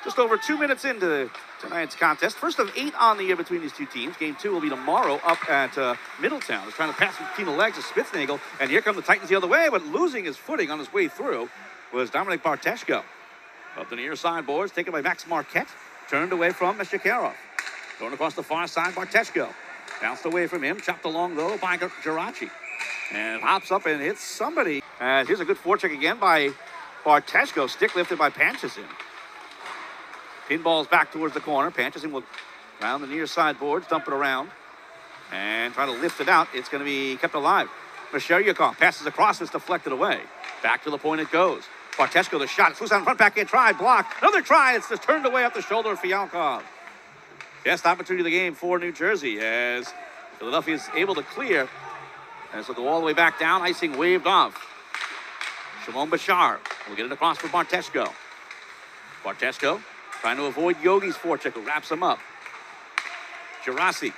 Just over 2 minutes into tonight's contest. First of 8 on the year between these two teams. Game 2 will be tomorrow up at Middletown. He's trying to pass between the legs of Spitznagel. And here come the Titans the other way, but losing his footing on his way through was Dominic Barteshko. Up the near side boards, taken by Max Marquette. Turned away from Meshcheryakov. Going across the far side, Barteshko. Bounced away from him, chopped along though by Geraci. And hops up and hits somebody. And here's a good forecheck again by Barteshko. Stick lifted by Panchison. Pinball's back towards the corner. Panchison will round the near side boards, dump it around, and try to lift it out. It's going to be kept alive. Meshcheryakov passes across, it's deflected away. Back to the point it goes. Barteshko, the shot. It's loose on front, back in, try, block. Another try. It's just turned away up the shoulder of Fialkov. Best opportunity of the game for New Jersey as Philadelphia is able to clear. And so go all the way back down. Icing waved off. Shimon Bashar will get it across for Barteshko. Barteshko trying to avoid Yogi's forecheck, who wraps him up. Geraci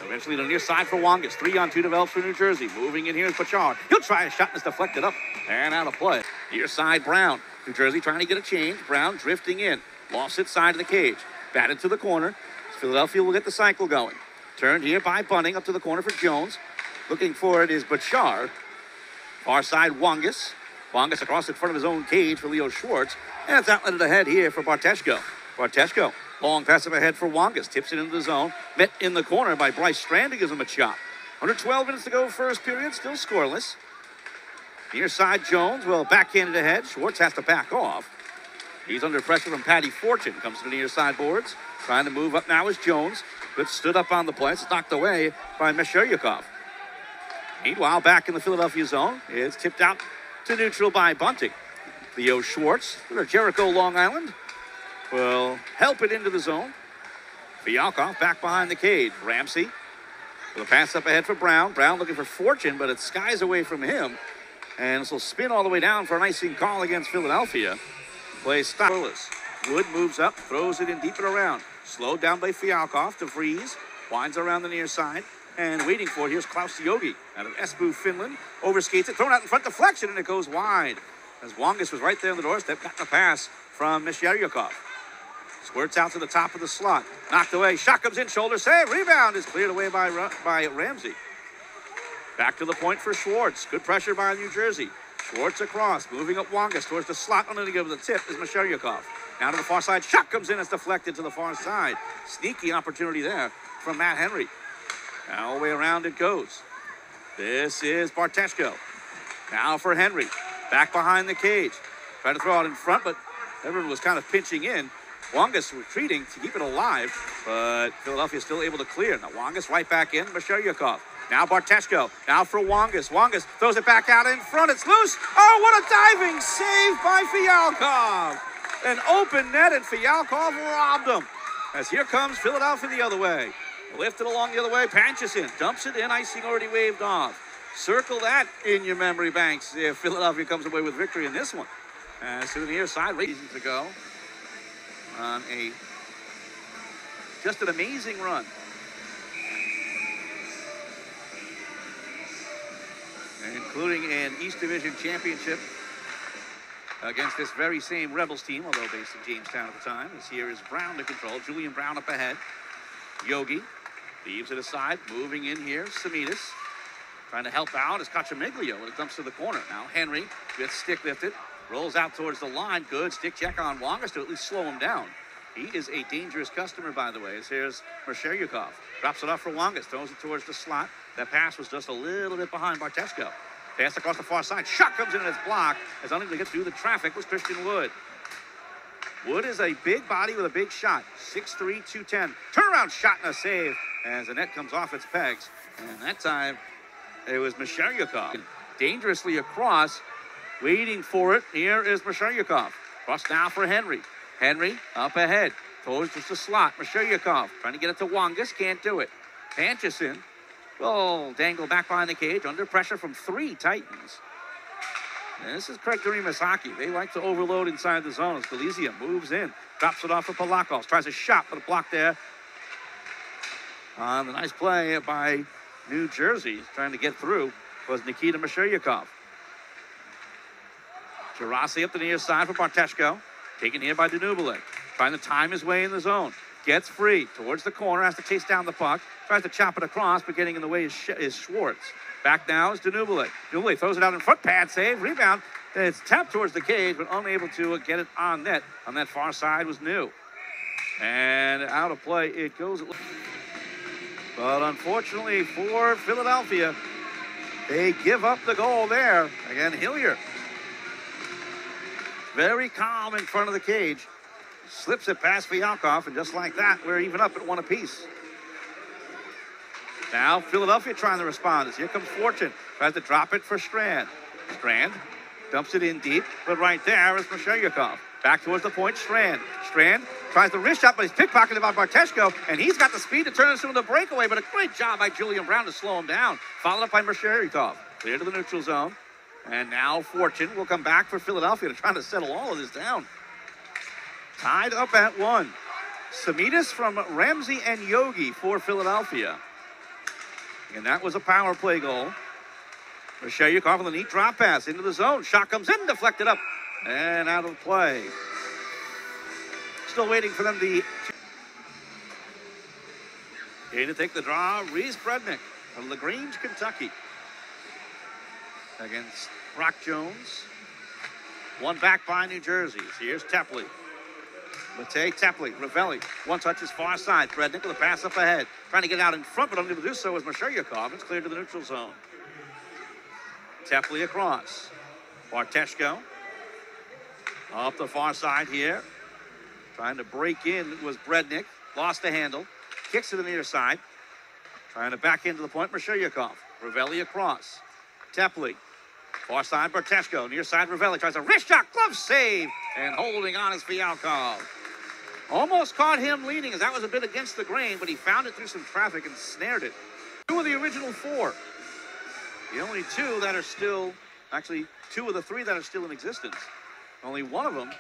eventually the near side for Wangas. 3-on-2 develops for New Jersey. Moving in here is Bashar. He'll try a shot and it's deflected up and out of play. Near side Brown. New Jersey trying to get a change. Brown drifting in. Lost its side of the cage. Batted to the corner. Philadelphia will get the cycle going. Turned here by Bunting up to the corner for Jones. Looking for it is Bashar. Far side Wangas. Wangas across in front of his own cage for Leo Schwartz. And it's outletted ahead here for Barteshko. Barteshko, long pass up ahead for Wangas. Tips it into the zone. Met in the corner by Bryce Strand, who gives him a chop. Under 12 minutes to go first period. Still scoreless. Near side Jones, well, backhanded ahead. Schwartz has to back off. He's under pressure from Patty Fortune. Comes to the near side boards. Trying to move up now is Jones. Good stood up on the play. It's knocked away by Meshcheryakov. Meanwhile, back in the Philadelphia zone, it's tipped out to neutral by Bunting. Leo Schwartz, Jericho, Long Island, will help it into the zone. Fialkov back behind the cage. Ramsey with a pass up ahead for Brown. Brown looking for Fortune, but it skies away from him. And this will spin all the way down for an icing call against Philadelphia. Play stops. Wood moves up, throws it in deep and around. Slowed down by Fialkov. DeVries winds around the near side. And waiting for it, here's Klaus Yogi out of Espoo, Finland. Overskates it, thrown out in front, deflection, and it goes wide. As Wangas was right there on the doorstep, got the pass from Meshcheryakov. Squirts out to the top of the slot. Knocked away, shot comes in, shoulder save, rebound is cleared away by Ramsey. Back to the point for Schwartz. Good pressure by New Jersey. Schwartz across, moving up Wangas towards the slot. Only to give the tip is Meshcheryakov. Now to the far side, shot comes in, it's deflected to the far side. Sneaky opportunity there from Matt Henry. Now all the way around it goes. This is Barteshko. Now for Henry. Back behind the cage. Tried to throw it in front, but everyone was kind of pinching in. Wangas retreating to keep it alive, but Philadelphia still able to clear. Now Wangas right back in. Meshcheryakov. Now Barteshko. Now for Wangas. Wangas throws it back out in front. It's loose. Oh, what a diving save by Fialkov. An open net, and Fialkov robbed him. As here comes Philadelphia the other way. Lifted along the other way. Panchison dumps it in. Icing already waved off. Circle that in your memory banks if Philadelphia comes away with victory in this one. As to the near side, reasons to go on just an amazing run. Including an East Division championship against this very same Rebels team, although based in Jamestown at the time. This here is Brown to control. Julian Brown up ahead. Yogi leaves it aside. Moving in here, Samitas. Trying to help out is Cachamiglio when it comes to the corner. Now Henry gets stick lifted. Rolls out towards the line. Good stick check on Wangas to at least slow him down. He is a dangerous customer, by the way. As here's Meshcheryakov. Drops it off for Wangas. Throws it towards the slot. That pass was just a little bit behind Barteshko. Pass across the far side. Shot comes in and it's blocked. As unable to get through the traffic was Christian Wood. Wood is a big body with a big shot. 6'3", 210. Turnaround shot and a save as the net comes off its pegs. And that time, it was Meshcheryakov. Dangerously across. Waiting for it. Here is Meshcheryakov. Cross now for Henry. Henry up ahead. Towards just the slot. Meshcheryakov trying to get it to Wangas. Can't do it. Panchison will dangle back behind the cage. Under pressure from 3 Titans. And this is Craig Dorima's hockey. They like to overload inside the zone as Galizia moves in. Drops it off for Polakos. Tries a shot, but a block there. On the nice play by New Jersey. Trying to get through was Nikita Meshcheryakov. Geraci up the near side for Barteshko. Taken here by Danubalik. trying to time his way in the zone. Gets free towards the corner, has to chase down the puck. Tries to chop it across, but getting in the way is Schwartz. Back now is Danubile. Danubile throws it out in front, pad save, rebound. It's tapped towards the cage, but unable to get it on net. On that far side was New. And out of play it goes. But unfortunately for Philadelphia, they give up the goal there. Again, Hillier. Very calm in front of the cage. Slips it past Fialkov, and just like that, we're even up at 1 apiece. Now Philadelphia trying to respond as here comes Fortune. Tries to drop it for Strand. Strand dumps it in deep, but right there is Meshcheryakov. Back towards the point, Strand. Strand tries the wrist shot, but he's pickpocketed by Barteshko, and he's got the speed to turn this into a breakaway, but a great job by Julian Brown to slow him down. Followed up by Meshcheryakov. Clear to the neutral zone. And now Fortune will come back for Philadelphia to try to settle all of this down. Tied up at 1. Samitas from Ramsey and Yogi for Philadelphia. And that was a power play goal. Meshcheryakov with a neat drop pass into the zone. Shot comes in, deflected up, and out of play. Still waiting for them to... Here to take the draw, Reese Brednick from LaGrange, Kentucky. Against Brock Jones. One back by New Jersey. Here's Tepley. Matej Tepley, Ravelli. One touches far side. Brednick with a pass up ahead. Trying to get out in front, but unable to do so is Meshcheryakov. It's cleared to the neutral zone. Tepley across. Barteshko. Up the far side here. Trying to break in was Brednick. Lost the handle. Kicks to the near side. Trying to back into the point, Meshcheryakov. Ravelli across. Tepley. Far side, Barteshko. Near side, Ravelli tries a wrist shot. Glove save. And holding on is Fialkov. Almost caught him leading as that was a bit against the grain, but he found it through some traffic and snared it. 2 of the original 4. The only 2 that are still, actually 2 of the 3 that are still in existence. Only one of them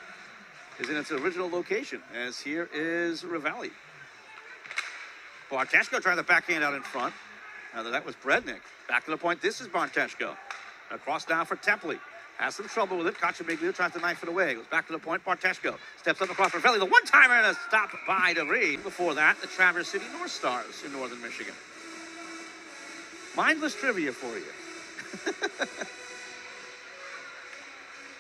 is in its original location, as here is Ravelli. Barteshko trying to backhand out in front. Now that was Brednick. Back to the point, this is Barteshko. Across down for Tepley. Has some trouble with it. Kachamiglio tries to knife it away. Goes back to the point. Barteshko steps up across Ravelli. The one-timer and a stop by DeVries. Before that, the Traverse City North Stars in northern Michigan. Mindless trivia for you.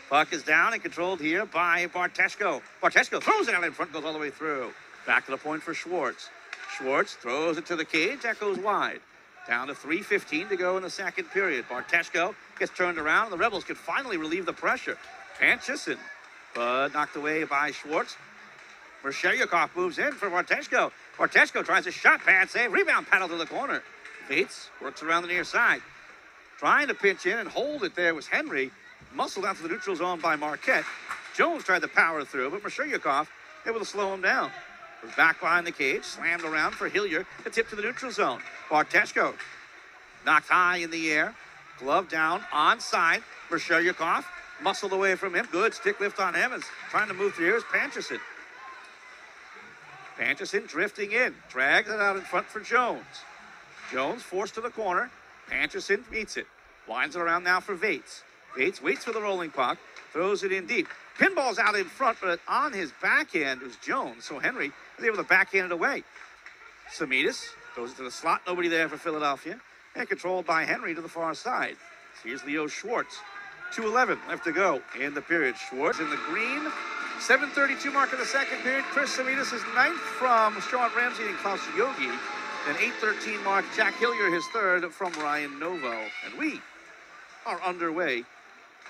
Puck is down and controlled here by Barteshko. Barteshko throws it out in front, goes all the way through. Back to the point for Schwartz. Schwartz throws it to the cage. That goes wide. Down to 3:15 to go in the second period. Barteshko gets turned around, and the Rebels can finally relieve the pressure. Panchison, but knocked away by Schwartz. Meshcheryakov moves in for Barteshko. Barteshko tries a shot, pad save, rebound paddle to the corner. Bates works around the near side. Trying to pinch in and hold it there was Henry. Muscled out to the neutral zone by Marquette. Jones tried to power through, but Meshcheryakov able to slow him down. Was back behind the cage, slammed around for Hillier. A tip to the neutral zone. Barteshko knocked high in the air. Glove down, onside. Meshcheryakov muscled away from him. Good stick lift on him. Is trying to move through. Here's Panchison. Panchison drifting in. Drags it out in front for Jones. Jones forced to the corner. Panchison meets it. Winds it around now for Vates. Vates waits for the rolling puck. Throws it in deep. Pinball's out in front, but on his backhand was Jones. So Henry was able to backhand it away. Samitas throws it to the slot. Nobody there for Philadelphia. And controlled by Henry to the far side. So here's Leo Schwartz. 2:11 left to go in the period. Schwartz in the green. 7:32 mark of the second period. Chris Samitas is 9th from Sean Ramsey and Klaus Yogi. And 8:13 mark, Jack Hillier, his 3rd from Ryan Novo. And we are underway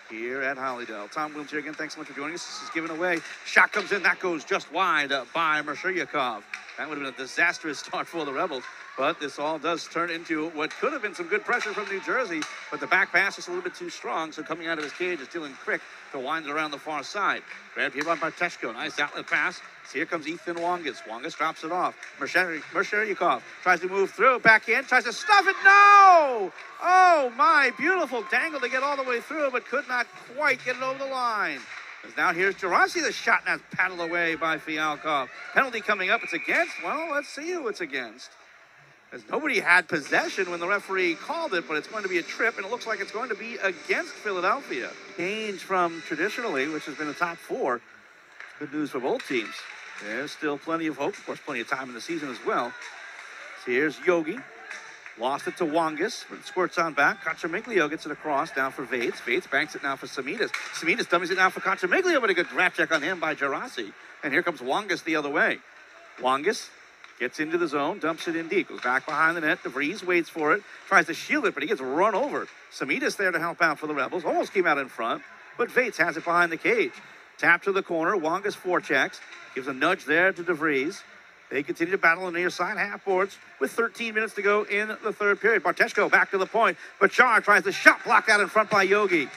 here at Hollydale. Tom Wilms here again. Thanks so much for joining us. This is given away. Shot comes in. That goes just wide by Meshcheryakov. That would have been a disastrous start for the Rebels. But this all does turn into what could have been some good pressure from New Jersey. But the back pass is a little bit too strong. So coming out of his cage is Dylan Crick to wind it around the far side. Grabbed here by Barteshko. Nice outlet pass. So here comes Ethan Wangas. Wangas drops it off. Meshcheryakov tries to move through. Back in. Tries to stuff it. No! Oh, my. Beautiful dangle to get all the way through, but could not quite get it over the line. As now here's Gerasi. The shot now paddled away by Fialkov. Penalty coming up. It's against. Well, let's see who it's against. As nobody had possession when the referee called it, but it's going to be a trip, and it looks like it's going to be against Philadelphia. Change from traditionally, which has been the top 4. Good news for both teams. There's still plenty of hope. Of course, plenty of time in the season as well. So here's Yogi. Lost it to Wangus. Squirts on back. Kachamiglio gets it across. Down for Vates. Vates banks it now for Samidas. Samidas dummies it now for Kachamiglio, but a good draft check on him by Gerasi. And here comes Wangus the other way. Wangus gets into the zone, dumps it in deep. Goes back behind the net. DeVries waits for it. Tries to shield it, but he gets run over. Samidas there to help out for the Rebels. Almost came out in front, but Vates has it behind the cage. Tap to the corner. Wangus forechecks. Gives a nudge there to DeVries. They continue to battle on the near side half boards with 13 minutes to go in the third period. Barteshko back to the point. Bachar tries the shot blocked out in front by Yogi.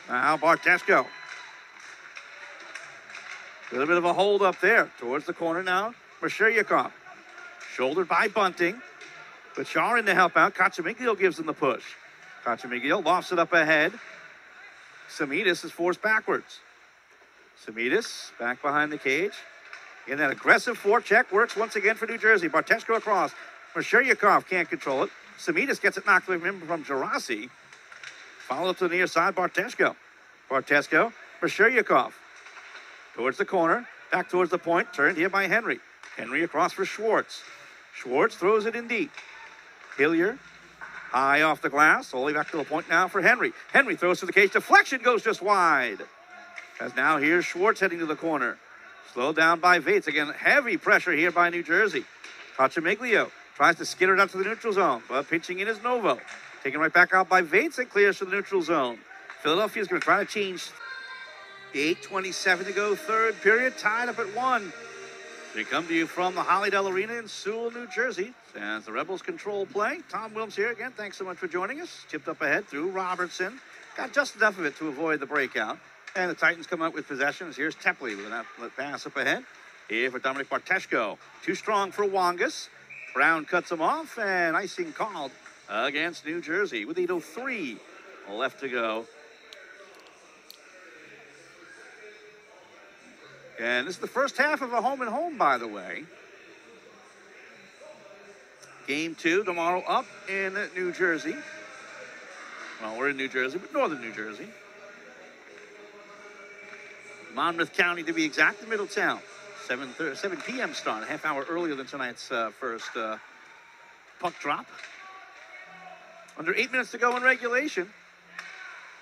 Now Barteshko. A little bit of a hold up there towards the corner now. Meshcheryakov. Shouldered by Bunting. Bachar in to help out. Kachamiglio gives him the push. Kachamiglio lofts it up ahead. Samidas is forced backwards. Samidas back behind the cage. In that aggressive forecheck, works once again for New Jersey. Barteshko across. Meshcheryakov can't control it. Samidas gets it knocked away from Gerasi. Follow up to the near side, Barteshko. Barteshko, Meshcheryakov. Towards the corner, back towards the point, turned here by Henry. Henry across for Schwartz. Schwartz throws it in deep. Hillier, high off the glass, all the way back to the point now for Henry. Henry throws to the cage, deflection goes just wide. As now here's Schwartz heading to the corner. Slowed down by Vates. Again, heavy pressure here by New Jersey. Kachamiglio tries to skitter it up to the neutral zone, but pitching in is Novo. Taken right back out by Vates and clears to the neutral zone. Philadelphia's going to try to change. 8:27 to go, third period, tied up at 1. We come to you from the Hollydale Arena in Sewell, New Jersey. As the Rebels control play. Tom Wilms here again. Thanks so much for joining us. Tipped up ahead through Robertson. Got just enough of it to avoid the breakout. And the Titans come out with possessions. Here's Tepley with an outlet pass up ahead. Here for Dominic Barteshko. Too strong for Wangus. Brown cuts him off, and icing called against New Jersey with 8:03 left to go. And this is the first half of a home-and-home, by the way. Game 2 tomorrow up in New Jersey. Well, we're in New Jersey, but northern New Jersey. Monmouth County, to be exact, in Middletown. 7 p.m. start, a half hour earlier than tonight's first puck drop. Under 8 minutes to go in regulation.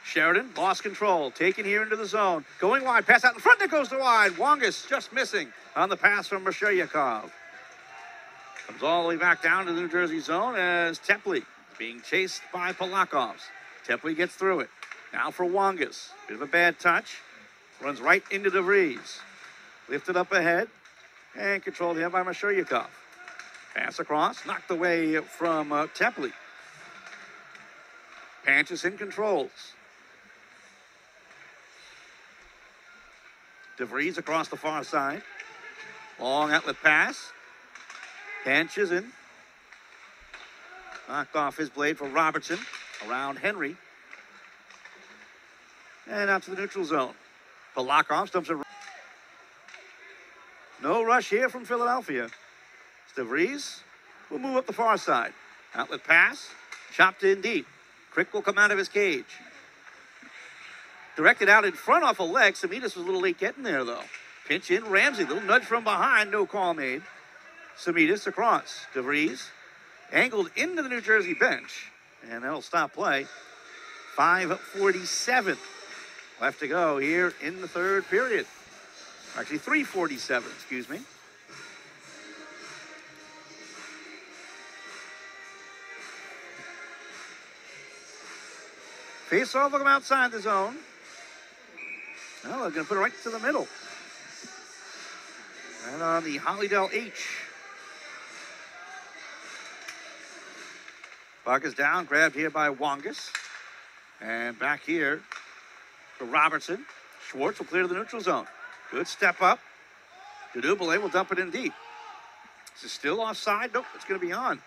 Sheridan lost control, taken here into the zone. Going wide, pass out in front, that goes to wide. Wangus just missing on the pass from Meshcheryakov. Comes all the way back down to the New Jersey zone as Tepley being chased by Polakovs. Tepley gets through it. Now for Wangus. Bit of a bad touch. Runs right into DeVries. Lifted up ahead and controlled here by Meshcheryakov. Pass across, knocked away from Tepley. Panchison controls. DeVries across the far side. Long outlet pass. Panchison. Knocked off his blade for Robertson. Around Henry. And out to the neutral zone. Polakov dumps it. No rush here from Philadelphia. DeVries will move up the far side. Outlet pass. Chopped in deep. Crick will come out of his cage. Directed out in front off a leg. Samidas was a little late getting there, though. Pinch in. Ramsey. Little nudge from behind. No call made. Samidas across. DeVries angled into the New Jersey bench. And that'll stop play. 5:47 left to go here in the third period. Actually, 3:47, excuse me. Face off, look him outside the zone. Well, they're going to put it right to the middle. And on the Hollydale H. Puck is down, grabbed here by Wangus. And back here for Robertson. Schwartz will clear to the neutral zone. Good step up. Dudubele will dump it in deep. Is it still offside? Nope, it's going to be on.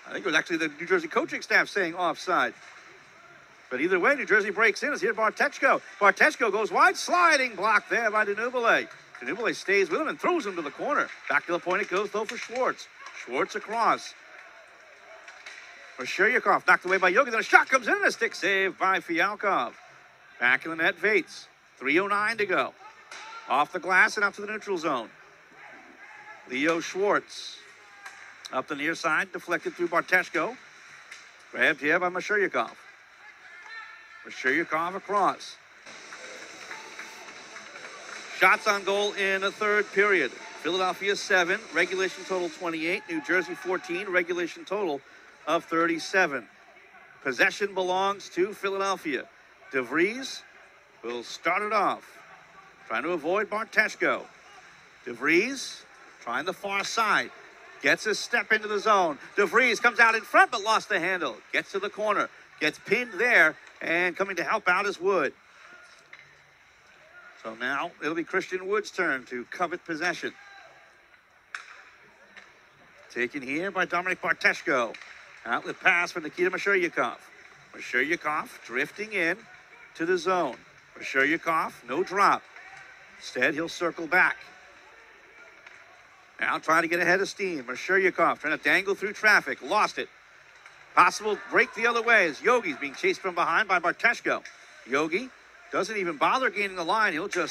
I think it was actually the New Jersey coaching staff saying offside. But either way, New Jersey breaks in. It's here Barteshko. Barteshko goes wide, sliding block there by Dudubele. Dudubele stays with him and throws him to the corner. Back to the point it goes, though, for Schwartz. Schwartz across. Meshcheryakov knocked away by Yogi. Then a shot comes in and a stick save by Fialkov. Back in the net, Vates. 3:09 to go. Off the glass and out to the neutral zone. Leo Schwartz. Up the near side, deflected through Barteshko. Grabbed here by Meshcheryakov. Meshcheryakov across. Shots on goal in the third period. Philadelphia 7, regulation total 28. New Jersey 14, regulation total of 37. Possession belongs to Philadelphia. DeVries will start it off. Trying to avoid Barteshko. DeVries trying the far side. Gets a step into the zone. DeVries comes out in front but lost the handle. Gets to the corner. Gets pinned there. And coming to help out is Wood. So now it'll be Christian Wood's turn to covet possession. Taken here by Dominic Barteshko. Outlet pass for Nikita Meshcheryakov. Meshcheryakov drifting in to the zone. Meshcheryakov, no drop. Instead, he'll circle back. Now trying to get ahead of steam. Meshcheryakov trying to dangle through traffic. Lost it. Possible break the other way as Yogi's being chased from behind by Barteshko. Yogi doesn't even bother gaining the line. He'll just